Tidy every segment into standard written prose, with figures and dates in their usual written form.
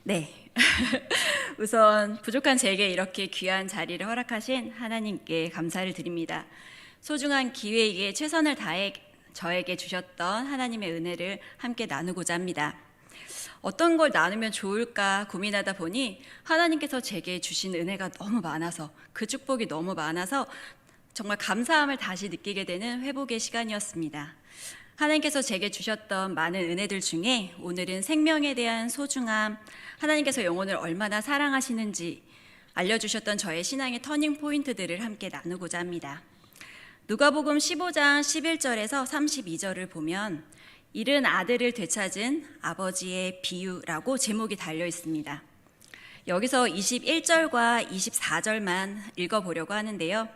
네. 우선 부족한 제게 이렇게 귀한 자리를 허락하신 하나님께 감사를 드립니다. 소중한 기회이기에 최선을 다해 저에게 주셨던 하나님의 은혜를 함께 나누고자 합니다. 어떤 걸 나누면 좋을까 고민하다 보니 하나님께서 제게 주신 은혜가 너무 많아서, 그 축복이 너무 많아서 정말 감사함을 다시 느끼게 되는 회복의 시간이었습니다. 하나님께서 제게 주셨던 많은 은혜들 중에 오늘은 생명에 대한 소중함, 하나님께서 영혼을 얼마나 사랑하시는지 알려주셨던 저의 신앙의 터닝 포인트들을 함께 나누고자 합니다. 누가복음 15장 11절에서 32절을 보면 잃은 아들을 되찾은 아버지의 비유라고 제목이 달려 있습니다. 여기서 21절과 24절만 읽어보려고 하는데요.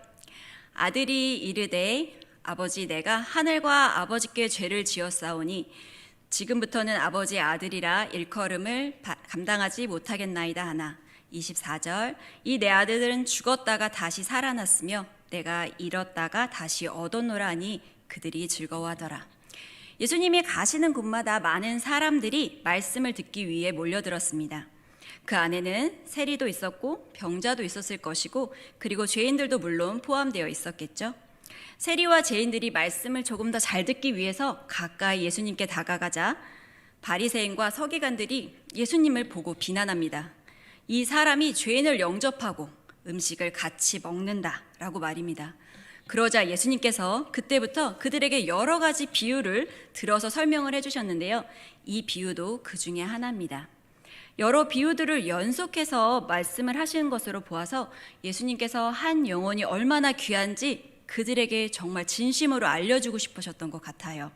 아들이 이르되 아버지, 내가 하늘과 아버지께 죄를 지었사오니 지금부터는 아버지의 아들이라 일컬음을 감당하지 못하겠나이다 하나. 24절, 이 내 아들들은 죽었다가 다시 살아났으며 내가 잃었다가 다시 얻었노라 하니 그들이 즐거워하더라. 예수님이 가시는 곳마다 많은 사람들이 말씀을 듣기 위해 몰려들었습니다. 그 안에는 세리도 있었고 병자도 있었을 것이고, 그리고 죄인들도 물론 포함되어 있었겠죠. 세리와 죄인들이 말씀을 조금 더 잘 듣기 위해서 가까이 예수님께 다가가자 바리새인과 서기관들이 예수님을 보고 비난합니다. 이 사람이 죄인을 영접하고 음식을 같이 먹는다라고 말입니다. 그러자 예수님께서 그때부터 그들에게 여러 가지 비유를 들어서 설명을 해주셨는데요. 이 비유도 그 중에 하나입니다. 여러 비유들을 연속해서 말씀을 하시는 것으로 보아서 예수님께서 한 영혼이 얼마나 귀한지 그들에게 정말 진심으로 알려주고 싶으셨던 것 같아요.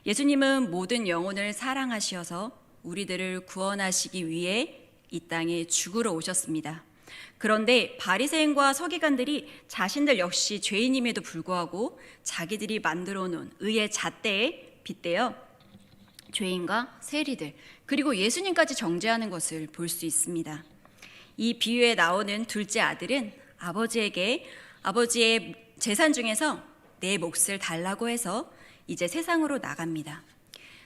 예수님은 모든 영혼을 사랑하시어서 우리들을 구원하시기 위해 이 땅에 죽으러 오셨습니다. 그런데 바리새인과 서기관들이 자신들 역시 죄인임에도 불구하고 자기들이 만들어 놓은 의의 잣대에 빗대어 죄인과 세리들, 그리고 예수님까지 정죄하는 것을 볼 수 있습니다. 이 비유에 나오는 둘째 아들은 아버지에게 아버지의 재산 중에서 내 몫을 달라고 해서 이제 세상으로 나갑니다.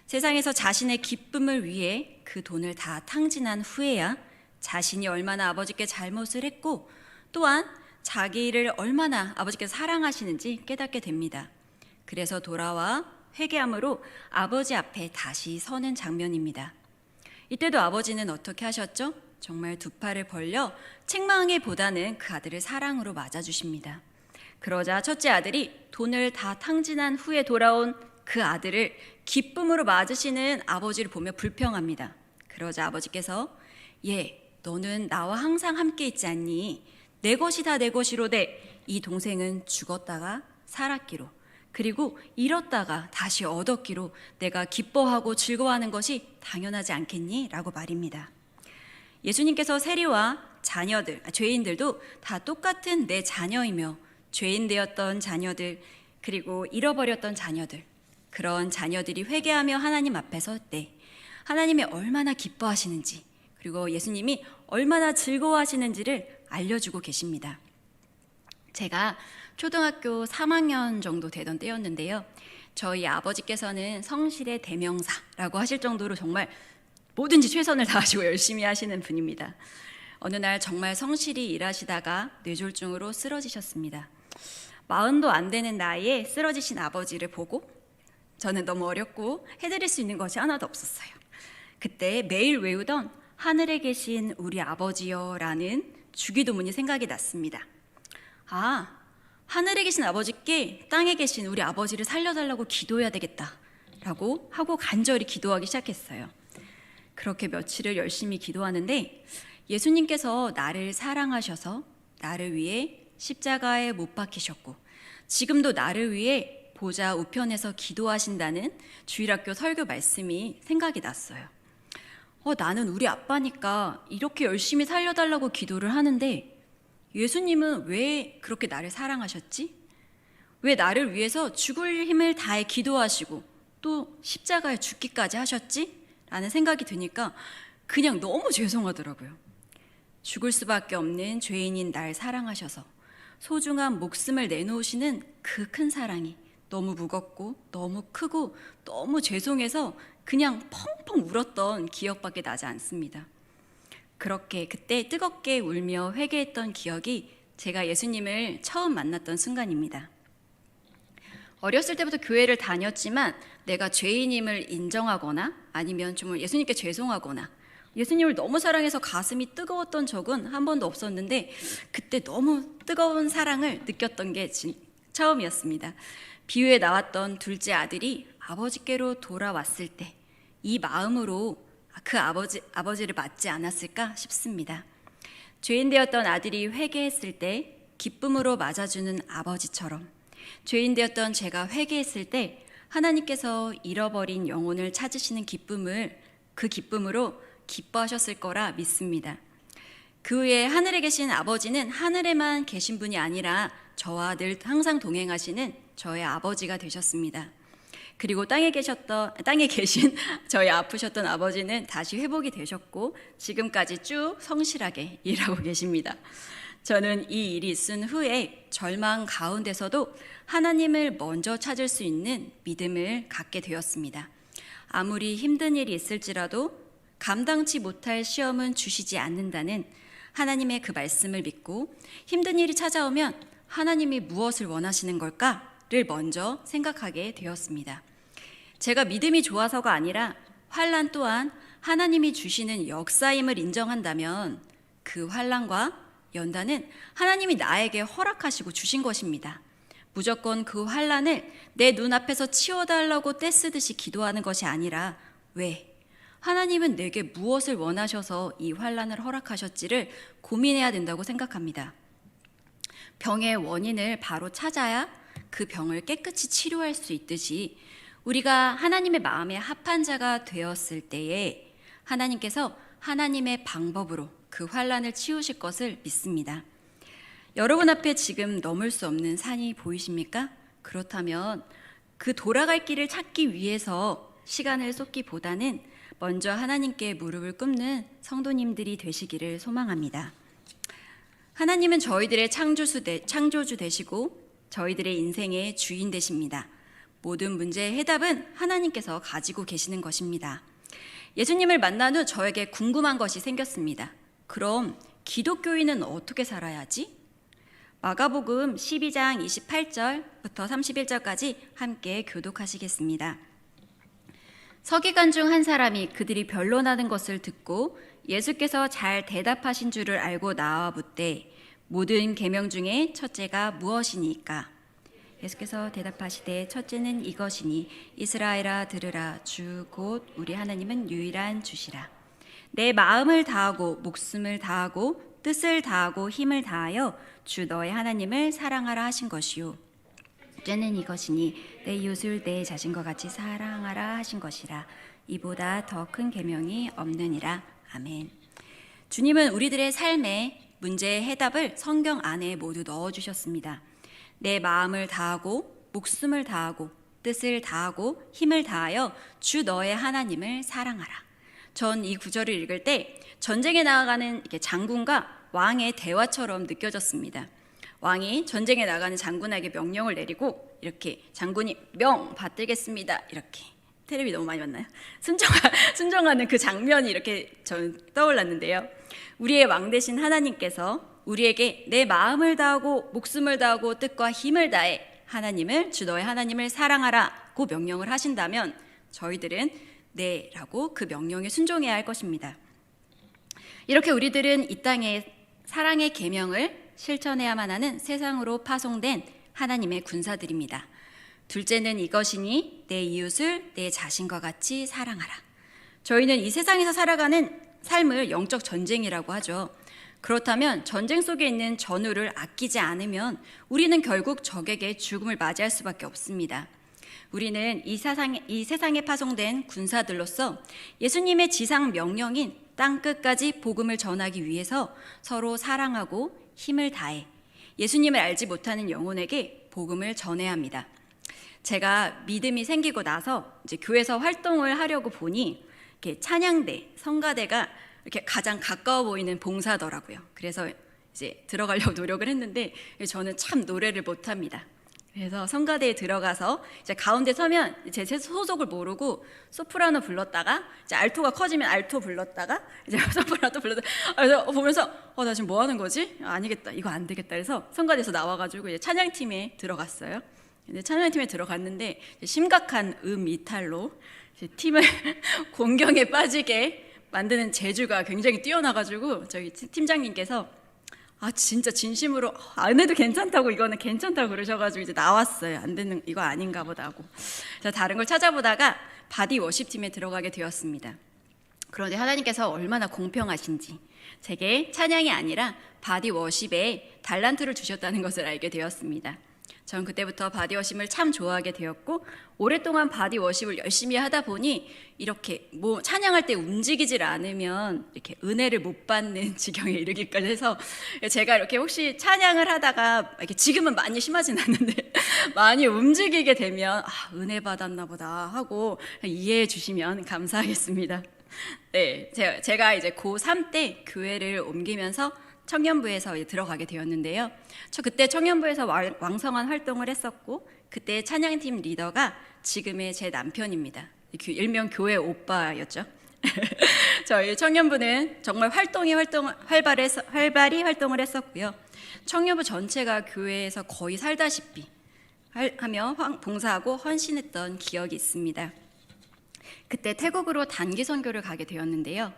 세상에서 자신의 기쁨을 위해 그 돈을 다 탕진한 후에야 자신이 얼마나 아버지께 잘못을 했고 또한 자기를 얼마나 아버지께서 사랑하시는지 깨닫게 됩니다. 그래서 돌아와 회개함으로 아버지 앞에 다시 서는 장면입니다. 이때도 아버지는 어떻게 하셨죠? 정말 두 팔을 벌려 책망하기보다는 그 아들을 사랑으로 맞아주십니다. 그러자 첫째 아들이 돈을 다 탕진한 후에 돌아온 그 아들을 기쁨으로 맞으시는 아버지를 보며 불평합니다. 그러자 아버지께서 너는 나와 항상 함께 있지 않니? 내 것이 다 내 것이로되 이 동생은 죽었다가 살았기로, 그리고 잃었다가 다시 얻었기로 내가 기뻐하고 즐거워하는 것이 당연하지 않겠니? 라고 말입니다. 예수님께서 세리와 자녀들, 죄인들도 다 똑같은 내 자녀이며 죄인 되었던 자녀들, 그리고 잃어버렸던 자녀들, 그런 자녀들이 회개하며 하나님 앞에 설 때 하나님이 얼마나 기뻐하시는지, 그리고 예수님이 얼마나 즐거워하시는지를 알려주고 계십니다. 제가 초등학교 3학년 정도 되던 때였는데요. 저희 아버지께서는 성실의 대명사라고 하실 정도로 정말 뭐든지 최선을 다하시고 열심히 하시는 분입니다. 어느 날 정말 성실히 일하시다가 뇌졸중으로 쓰러지셨습니다. 40도 안 되는 나이에 쓰러지신 아버지를 보고 저는 너무 어렸고 해드릴 수 있는 것이 하나도 없었어요. 그때 매일 외우던 하늘에 계신 우리 아버지여 라는 주기도문이 생각이 났습니다. 하늘에 계신 아버지께 땅에 계신 우리 아버지를 살려달라고 기도해야 되겠다 라고 하고 간절히 기도하기 시작했어요. 그렇게 며칠을 열심히 기도하는데 예수님께서 나를 사랑하셔서 나를 위해 십자가에 못 박히셨고 지금도 나를 위해 보좌 우편에서 기도하신다는 주일학교 설교 말씀이 생각이 났어요. 나는 우리 아빠니까 이렇게 열심히 살려달라고 기도를 하는데 예수님은 왜 그렇게 나를 사랑하셨지? 왜 나를 위해서 죽을 힘을 다해 기도하시고 또 십자가에 죽기까지 하셨지? 라는 생각이 드니까 그냥 너무 죄송하더라고요. 죽을 수밖에 없는 죄인인 날 사랑하셔서 소중한 목숨을 내놓으시는 그 큰 사랑이 너무 무겁고 너무 크고 너무 죄송해서 그냥 펑펑 울었던 기억밖에 나지 않습니다. 그렇게 그때 뜨겁게 울며 회개했던 기억이 제가 예수님을 처음 만났던 순간입니다. 어렸을 때부터 교회를 다녔지만 내가 죄인임을 인정하거나 아니면 정말 예수님께 죄송하거나 예수님을 너무 사랑해서 가슴이 뜨거웠던 적은 한 번도 없었는데 그때 너무 뜨거운 사랑을 느꼈던 게 처음이었습니다. 비유에 나왔던 둘째 아들이 아버지께로 돌아왔을 때 이 마음으로 그 아버지를 맞지 않았을까 싶습니다. 죄인 되었던 아들이 회개했을 때 기쁨으로 맞아주는 아버지처럼 죄인 되었던 제가 회개했을 때 하나님께서 잃어버린 영혼을 찾으시는 기쁨을 그 기쁨으로 기뻐하셨을 거라 믿습니다. 그 후에 하늘에 계신 아버지는 하늘에만 계신 분이 아니라 저와 늘 항상 동행하시는 저의 아버지가 되셨습니다. 그리고 땅에 계신 저희 아프셨던 아버지는 다시 회복이 되셨고 지금까지 쭉 성실하게 일하고 계십니다. 저는 이 일이 있은 후에 절망 가운데서도 하나님을 먼저 찾을 수 있는 믿음을 갖게 되었습니다. 아무리 힘든 일이 있을지라도 감당치 못할 시험은 주시지 않는다는 하나님의 그 말씀을 믿고 힘든 일이 찾아오면 하나님이 무엇을 원하시는 걸까를 먼저 생각하게 되었습니다. 제가 믿음이 좋아서가 아니라 환난 또한 하나님이 주시는 역사임을 인정한다면 그 환난과 연단은 하나님이 나에게 허락하시고 주신 것입니다. 무조건 그 환난을 내 눈앞에서 치워달라고 떼쓰듯이 기도하는 것이 아니라 왜? 하나님은 내게 무엇을 원하셔서 이 환난을 허락하셨지를 고민해야 된다고 생각합니다. 병의 원인을 바로 찾아야 그 병을 깨끗이 치료할 수 있듯이 우리가 하나님의 마음에 합한 자가 되었을 때에 하나님께서 하나님의 방법으로 그 환난을 치우실 것을 믿습니다. 여러분 앞에 지금 넘을 수 없는 산이 보이십니까? 그렇다면 그 돌아갈 길을 찾기 위해서 시간을 쏟기보다는 먼저 하나님께 무릎을 꿇는 성도님들이 되시기를 소망합니다. 하나님은 저희들의 창조주 되시고 저희들의 인생의 주인 되십니다. 모든 문제의 해답은 하나님께서 가지고 계시는 것입니다. 예수님을 만난 후 저에게 궁금한 것이 생겼습니다. 그럼 기독교인은 어떻게 살아야지? 마가복음 12장 28절부터 31절까지 함께 교독하시겠습니다. 서기관 중 한 사람이 그들이 변론하는 것을 듣고 예수께서 잘 대답하신 줄을 알고 나와 묻되 모든 계명 중에 첫째가 무엇이니까? 예수께서 대답하시되 첫째는 이것이니 이스라엘아 들으라 주 곧 우리 하나님은 유일한 주시라. 내 마음을 다하고 목숨을 다하고 뜻을 다하고 힘을 다하여 주 너의 하나님을 사랑하라 하신 것이요. 둘째는 이것이니 내 이웃을 내 자신과 같이 사랑하라 하신 것이라. 이보다 더 큰 계명이 없느니라. 아멘. 주님은 우리들의 삶의 문제의 해답을 성경 안에 모두 넣어주셨습니다. 내 마음을 다하고 목숨을 다하고 뜻을 다하고 힘을 다하여 주 너의 하나님을 사랑하라. 전 이 구절을 읽을 때 전쟁에 나아가는 장군과 왕의 대화처럼 느껴졌습니다. 왕이 전쟁에 나가는 장군에게 명령을 내리고 이렇게 장군이 명 받들겠습니다. 이렇게 텔레비 너무 많이 봤나요? 순종하는 그 장면이 이렇게 저는 떠올랐는데요. 우리의 왕 되신 하나님께서 우리에게 내 마음을 다하고 목숨을 다하고 뜻과 힘을 다해 하나님을 주 너의 하나님을 사랑하라고 명령을 하신다면 저희들은 네 라고 그 명령에 순종해야 할 것입니다. 이렇게 우리들은 이 땅에 사랑의 계명을 실천해야만 하는 세상으로 파송된 하나님의 군사들입니다. 둘째는 이것이니 내 이웃을 내 자신과 같이 사랑하라. 저희는 이 세상에서 살아가는 삶을 영적 전쟁이라고 하죠. 그렇다면 전쟁 속에 있는 전우를 아끼지 않으면 우리는 결국 적에게 죽음을 맞이할 수밖에 없습니다. 우리는 이 세상에 파송된 군사들로서 예수님의 지상 명령인 땅끝까지 복음을 전하기 위해서 서로 사랑하고 힘을 다해 예수님을 알지 못하는 영혼에게 복음을 전해야 합니다. 제가 믿음이 생기고 나서 이제 교회에서 활동을 하려고 보니 이렇게 찬양대, 성가대가 이렇게 가장 가까워 보이는 봉사더라고요. 그래서 이제 들어가려고 노력을 했는데 저는 참 노래를 못합니다. 그래서 성가대에 들어가서 이제 가운데 서면 제 소속을 모르고 소프라노 불렀다가 이제 알토가 커지면 알토 불렀다가 이제 소프라노 불렀다가 그래서 보면서 나 지금 뭐 하는 거지? 아니겠다, 이거 안 되겠다. 그래서 성가대에서 나와가지고 이제 찬양팀에 들어갔어요. 근데 찬양팀에 들어갔는데 심각한 이탈로 이제 팀을 공경에 빠지게 만드는 재주가 굉장히 뛰어나가지고 저희 팀장님께서 진짜 진심으로 안 해도 괜찮다고, 이거는 괜찮다고 그러셔가지고 이제 나왔어요. 안 되는, 이거 아닌가 보다 하고. 그래서 다른 걸 찾아보다가 바디 워십 팀에 들어가게 되었습니다. 그런데 하나님께서 얼마나 공평하신지 제게 찬양이 아니라 바디 워십에 달란트를 주셨다는 것을 알게 되었습니다. 전 그때부터 바디 워십을 참 좋아하게 되었고, 오랫동안 바디 워십을 열심히 하다 보니 이렇게 뭐 찬양할 때 움직이질 않으면 이렇게 은혜를 못 받는 지경에 이르기까지 해서, 제가 이렇게 혹시 찬양을 하다가 이렇게 지금은 많이 심하진 않는데 많이 움직이게 되면 은혜 받았나 보다 하고 이해해 주시면 감사하겠습니다. 네, 제가 이제 고3 때 교회를 옮기면서 청년부에서 들어가게 되었는데요. 저 그때 청년부에서 왕성한 활동을 했었고, 그때 찬양팀 리더가 지금의 제 남편입니다. 일명 교회 오빠였죠. 저희 청년부는 정말 활발히 활동을 했었고요. 청년부 전체가 교회에서 거의 살다시피 하며 봉사하고 헌신했던 기억이 있습니다. 그때 태국으로 단기 선교를 가게 되었는데요.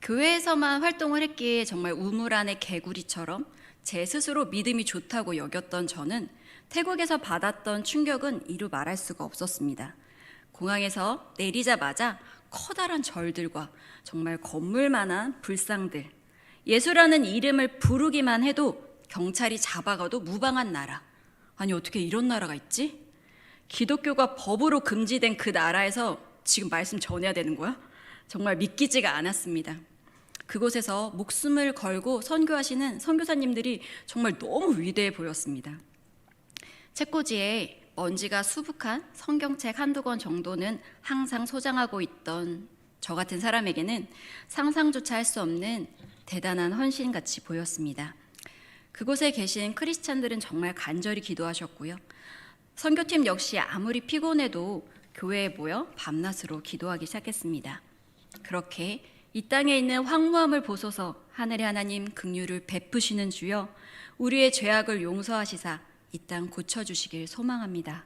교회에서만 활동을 했기에 정말 우물 안의 개구리처럼 제 스스로 믿음이 좋다고 여겼던 저는 태국에서 받았던 충격은 이루 말할 수가 없었습니다. 공항에서 내리자마자 커다란 절들과 정말 건물만한 불상들, 예수라는 이름을 부르기만 해도 경찰이 잡아가도 무방한 나라. 아니, 어떻게 이런 나라가 있지? 기독교가 법으로 금지된 그 나라에서 지금 말씀 전해야 되는 거야? 정말 믿기지가 않았습니다. 그곳에서 목숨을 걸고 선교하시는 선교사님들이 정말 너무 위대해 보였습니다. 책꽂이에 먼지가 수북한 성경책 한두 권 정도는 항상 소장하고 있던 저 같은 사람에게는 상상조차 할 수 없는 대단한 헌신같이 보였습니다. 그곳에 계신 크리스찬들은 정말 간절히 기도하셨고요. 선교팀 역시 아무리 피곤해도 교회에 모여 밤낮으로 기도하기 시작했습니다. 그렇게 이 땅에 있는 황무함을 보소서 하늘의 하나님 긍휼을 베푸시는 주여, 우리의 죄악을 용서하시사 이 땅 고쳐주시길 소망합니다.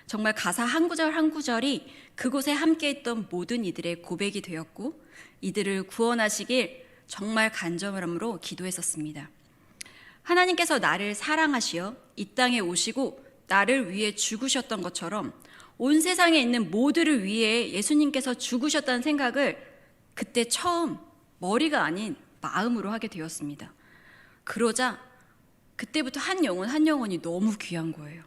정말 가사 한 구절 한 구절이 그곳에 함께 있던 모든 이들의 고백이 되었고, 이들을 구원하시길 정말 간절함으로 기도했었습니다. 하나님께서 나를 사랑하시어 이 땅에 오시고 나를 위해 죽으셨던 것처럼 온 세상에 있는 모두를 위해 예수님께서 죽으셨다는 생각을 그때 처음 머리가 아닌 마음으로 하게 되었습니다. 그러자 그때부터 한 영혼이 너무 귀한 거예요.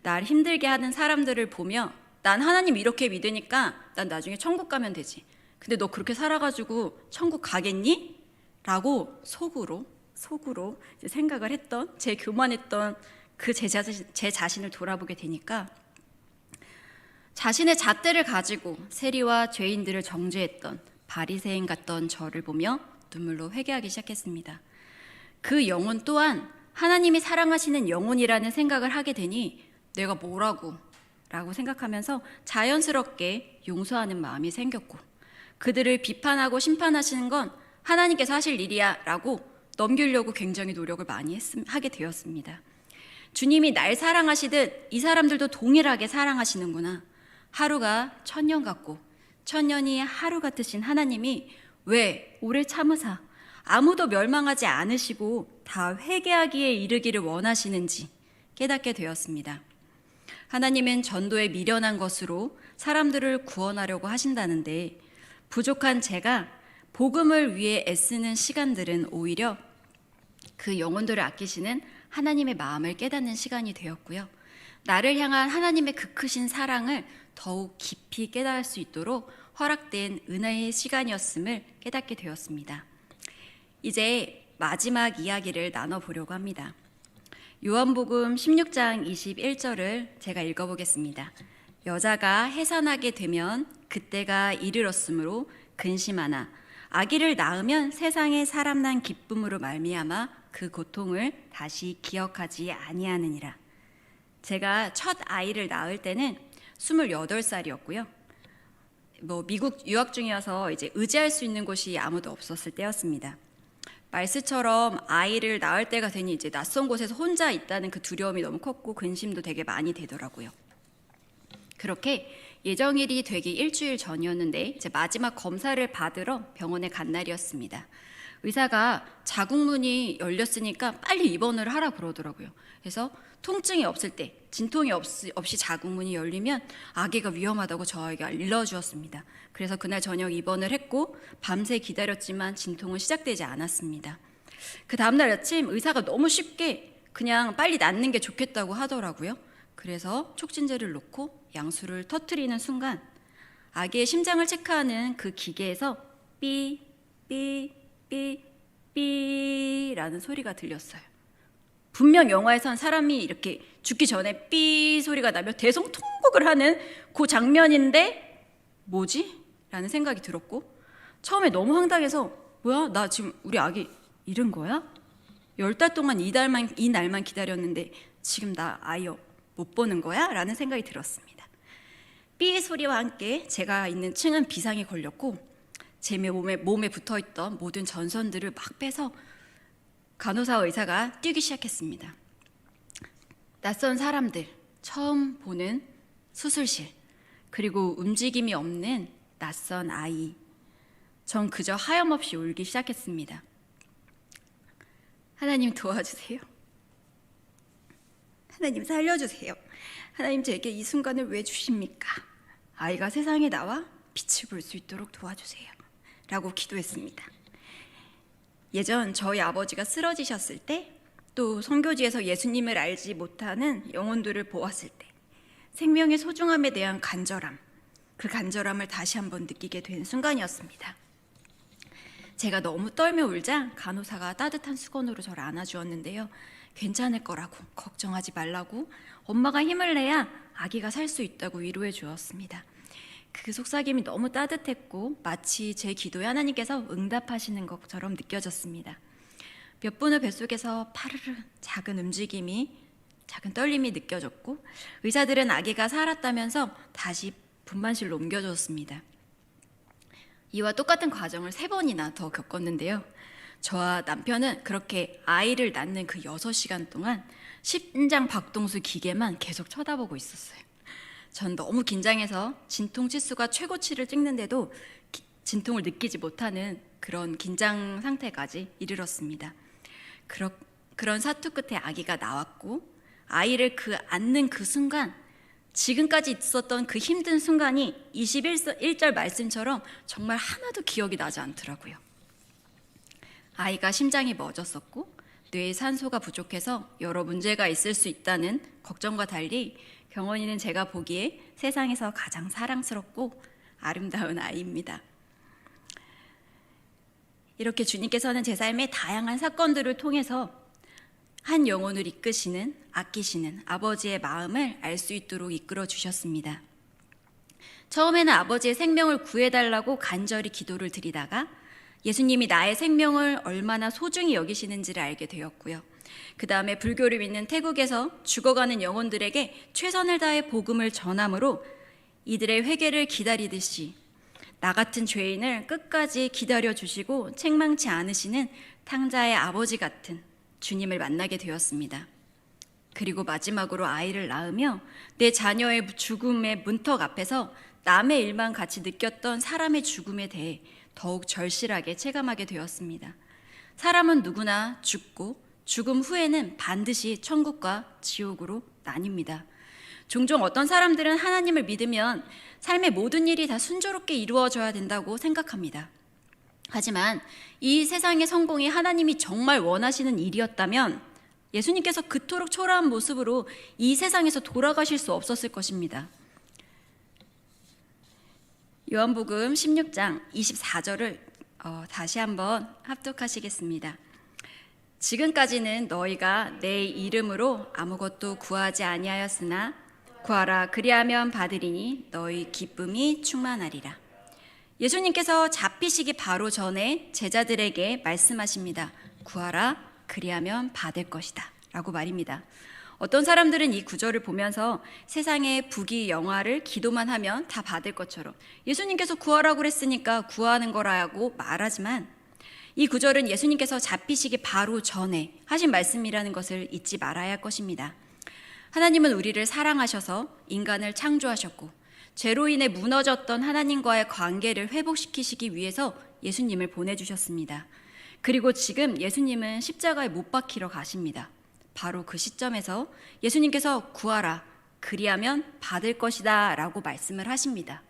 날 힘들게 하는 사람들을 보며 난 하나님 이렇게 믿으니까 난 나중에 천국 가면 되지. 근데 너 그렇게 살아가지고 천국 가겠니? 라고 속으로 이제 생각을 했던, 제 교만했던 그 제 자신을 돌아보게 되니까 자신의 잣대를 가지고 세리와 죄인들을 정죄했던 바리새인 같던 저를 보며 눈물로 회개하기 시작했습니다. 그 영혼 또한 하나님이 사랑하시는 영혼이라는 생각을 하게 되니 내가 뭐라고 라고 생각하면서 자연스럽게 용서하는 마음이 생겼고, 그들을 비판하고 심판하시는 건 하나님께서 하실 일이야 라고 넘기려고 굉장히 노력을 많이 하게 되었습니다. 주님이 날 사랑하시듯 이 사람들도 동일하게 사랑하시는구나. 하루가 천년 같고 천년이 하루 같으신 하나님이 왜 오래 참으사 아무도 멸망하지 않으시고 다 회개하기에 이르기를 원하시는지 깨닫게 되었습니다. 하나님은 전도에 미련한 것으로 사람들을 구원하려고 하신다는데, 부족한 제가 복음을 위해 애쓰는 시간들은 오히려 그 영혼들을 아끼시는 하나님의 마음을 깨닫는 시간이 되었고요. 나를 향한 하나님의 그 크신 사랑을 더욱 깊이 깨달을 수 있도록 허락된 은혜의 시간이었음을 깨닫게 되었습니다. 이제 마지막 이야기를 나눠보려고 합니다. 요한복음 16장 21절을 제가 읽어보겠습니다. 여자가 해산하게 되면 그때가 이르렀으므로 근심하나 아기를 낳으면 세상에 사람 난 기쁨으로 말미암아 그 고통을 다시 기억하지 아니하느니라. 제가 첫 아이를 낳을 때는 28살이었고요. 미국 유학 중이어서 이제 의지할 수 있는 곳이 아무도 없었을 때였습니다. 말스처럼 아이를 낳을 때가 되니 이제 낯선 곳에서 혼자 있다는 그 두려움이 너무 컸고 근심도 되게 많이 되더라고요. 그렇게 예정일이 되기 일주일 전이었는데 이제 마지막 검사를 받으러 병원에 간 날이었습니다. 의사가 자궁문이 열렸으니까 빨리 입원을 하라 그러더라고요. 그래서 통증이 없을 때, 진통이 없이 자궁문이 열리면 아기가 위험하다고 저에게 일러주었습니다. 그래서 그날 저녁 입원을 했고 밤새 기다렸지만 진통은 시작되지 않았습니다. 그 다음날 아침 의사가 너무 쉽게 그냥 빨리 낫는 게 좋겠다고 하더라고요. 그래서 촉진제를 놓고 양수를 터뜨리는 순간 아기의 심장을 체크하는 그 기계에서 삐, 삐, 삐, 삐라는 소리가 들렸어요. 분명 영화에선 사람이 이렇게 죽기 전에 삐 소리가 나며 대성통곡을 하는 그 장면인데 뭐지? 라는 생각이 들었고 처음에 너무 황당해서 뭐야? 나 지금 우리 아기 잃은 거야? 10달 동안 이 날만 기다렸는데 지금 나 아이 못 보는 거야? 라는 생각이 들었습니다. 삐 소리와 함께 제가 있는 층은 비상이 걸렸고 제 몸에 붙어있던 모든 전선들을 막 빼서 간호사와 의사가 뛰기 시작했습니다. 낯선 사람들, 처음 보는 수술실, 그리고 움직임이 없는 낯선 아이. 전 그저 하염없이 울기 시작했습니다. 하나님 도와주세요. 하나님 살려주세요. 하나님 제게 이 순간을 왜 주십니까? 아이가 세상에 나와 빛을 볼 수 있도록 도와주세요. 라고 기도했습니다. 예전 저희 아버지가 쓰러지셨을 때, 또 선교지에서 예수님을 알지 못하는 영혼들을 보았을 때 생명의 소중함에 대한 간절함, 그 간절함을 다시 한번 느끼게 된 순간이었습니다. 제가 너무 떨며 울자 간호사가 따뜻한 수건으로 저를 안아주었는데요. 괜찮을 거라고, 걱정하지 말라고, 엄마가 힘을 내야 아기가 살 수 있다고 위로해 주었습니다. 그 속삭임이 너무 따뜻했고 마치 제 기도에 하나님께서 응답하시는 것처럼 느껴졌습니다. 몇 분 후 뱃속에서 파르르 작은 움직임이, 작은 떨림이 느껴졌고 의사들은 아기가 살았다면서 다시 분만실로 옮겨줬습니다. 이와 똑같은 과정을 3번이나 더 겪었는데요. 저와 남편은 그렇게 아이를 낳는 그 6시간 동안 심장 박동수 기계만 계속 쳐다보고 있었어요. 전 너무 긴장해서 진통 치수가 최고치를 찍는데도 진통을 느끼지 못하는 그런 긴장 상태까지 이르렀습니다. 그런 사투 끝에 아기가 나왔고 아이를 안는 그 순간, 지금까지 있었던 그 힘든 순간이 21절 말씀처럼 정말 하나도 기억이 나지 않더라고요. 아이가 심장이 멎었었고 뇌에 산소가 부족해서 여러 문제가 있을 수 있다는 걱정과 달리 경원이는 제가 보기에 세상에서 가장 사랑스럽고 아름다운 아이입니다. 이렇게 주님께서는 제 삶의 다양한 사건들을 통해서 한 영혼을 이끄시는, 아끼시는 아버지의 마음을 알 수 있도록 이끌어 주셨습니다. 처음에는 아버지의 생명을 구해달라고 간절히 기도를 드리다가 예수님이 나의 생명을 얼마나 소중히 여기시는지를 알게 되었고요. 그 다음에 불교를 믿는 태국에서 죽어가는 영혼들에게 최선을 다해 복음을 전함으로 이들의 회개를 기다리듯이 나 같은 죄인을 끝까지 기다려주시고 책망치 않으시는 탕자의 아버지 같은 주님을 만나게 되었습니다. 그리고 마지막으로 아이를 낳으며 내 자녀의 죽음의 문턱 앞에서 남의 일만 같이 느꼈던 사람의 죽음에 대해 더욱 절실하게 체감하게 되었습니다. 사람은 누구나 죽고 죽음 후에는 반드시 천국과 지옥으로 나뉩니다. 종종 어떤 사람들은 하나님을 믿으면 삶의 모든 일이 다 순조롭게 이루어져야 된다고 생각합니다. 하지만 이 세상의 성공이 하나님이 정말 원하시는 일이었다면 예수님께서 그토록 초라한 모습으로 이 세상에서 돌아가실 수 없었을 것입니다. 요한복음 16장 24절을 다시 한번 합독하시겠습니다. 지금까지는 너희가 내 이름으로 아무것도 구하지 아니하였으나 구하라 그리하면 받으리니 너희 기쁨이 충만하리라. 예수님께서 잡히시기 바로 전에 제자들에게 말씀하십니다. 구하라 그리하면 받을 것이다 라고 말입니다. 어떤 사람들은 이 구절을 보면서 세상의 부귀 영화를 기도만 하면 다 받을 것처럼 예수님께서 구하라고 그랬으니까 구하는 거라고 말하지만, 이 구절은 예수님께서 잡히시기 바로 전에 하신 말씀이라는 것을 잊지 말아야 할 것입니다. 하나님은 우리를 사랑하셔서 인간을 창조하셨고, 죄로 인해 무너졌던 하나님과의 관계를 회복시키시기 위해서 예수님을 보내주셨습니다. 그리고 지금 예수님은 십자가에 못 박히러 가십니다. 바로 그 시점에서 예수님께서 구하라, 그리하면 받을 것이다 라고 말씀을 하십니다.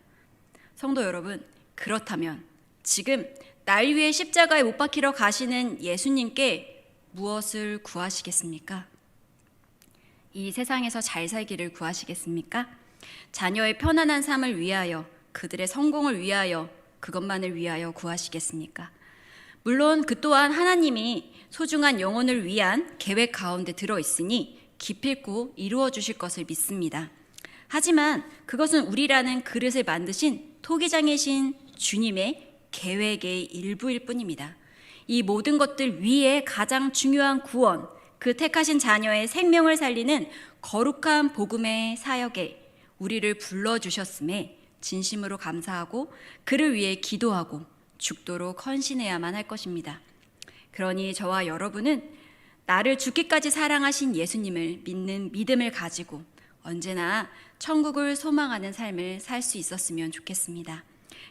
성도 여러분, 그렇다면 지금 날 위해 십자가에 못 박히러 가시는 예수님께 무엇을 구하시겠습니까? 이 세상에서 잘 살기를 구하시겠습니까? 자녀의 편안한 삶을 위하여, 그들의 성공을 위하여, 그것만을 위하여 구하시겠습니까? 물론 그 또한 하나님이 소중한 영혼을 위한 계획 가운데 들어있으니 기필코 이루어 주실 것을 믿습니다. 하지만 그것은 우리라는 그릇을 만드신 토기장이신 주님의 계획의 일부일 뿐입니다. 이 모든 것들 위에 가장 중요한 구원, 그 택하신 자녀의 생명을 살리는 거룩한 복음의 사역에 우리를 불러주셨음에 진심으로 감사하고 그를 위해 기도하고 죽도록 헌신해야만 할 것입니다. 그러니 저와 여러분은 나를 죽기까지 사랑하신 예수님을 믿는 믿음을 가지고 언제나 천국을 소망하는 삶을 살 수 있었으면 좋겠습니다.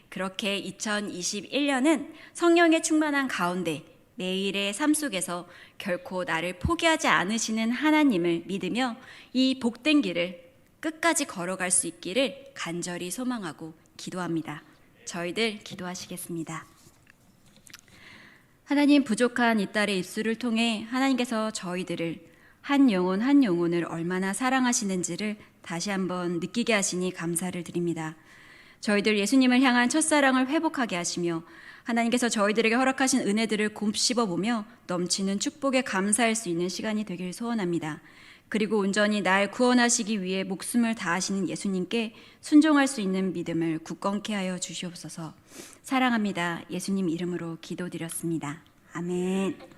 그렇게 2021년은 성령의 충만한 가운데 매일의 삶 속에서 결코 나를 포기하지 않으시는 하나님을 믿으며 이 복된 길을 끝까지 걸어갈 수 있기를 간절히 소망하고 기도합니다. 저희들 기도하시겠습니다. 하나님, 부족한 이 딸의 입술을 통해 하나님께서 저희들을 한 영혼 한 영혼을 얼마나 사랑하시는지를 다시 한번 느끼게 하시니 감사를 드립니다. 저희들 예수님을 향한 첫사랑을 회복하게 하시며 하나님께서 저희들에게 허락하신 은혜들을 곱씹어 보며 넘치는 축복에 감사할 수 있는 시간이 되길 소원합니다. 그리고 온전히 날 구원하시기 위해 목숨을 다하시는 예수님께 순종할 수 있는 믿음을 굳건케 하여 주시옵소서. 사랑합니다. 예수님 이름으로 기도드렸습니다. 아멘.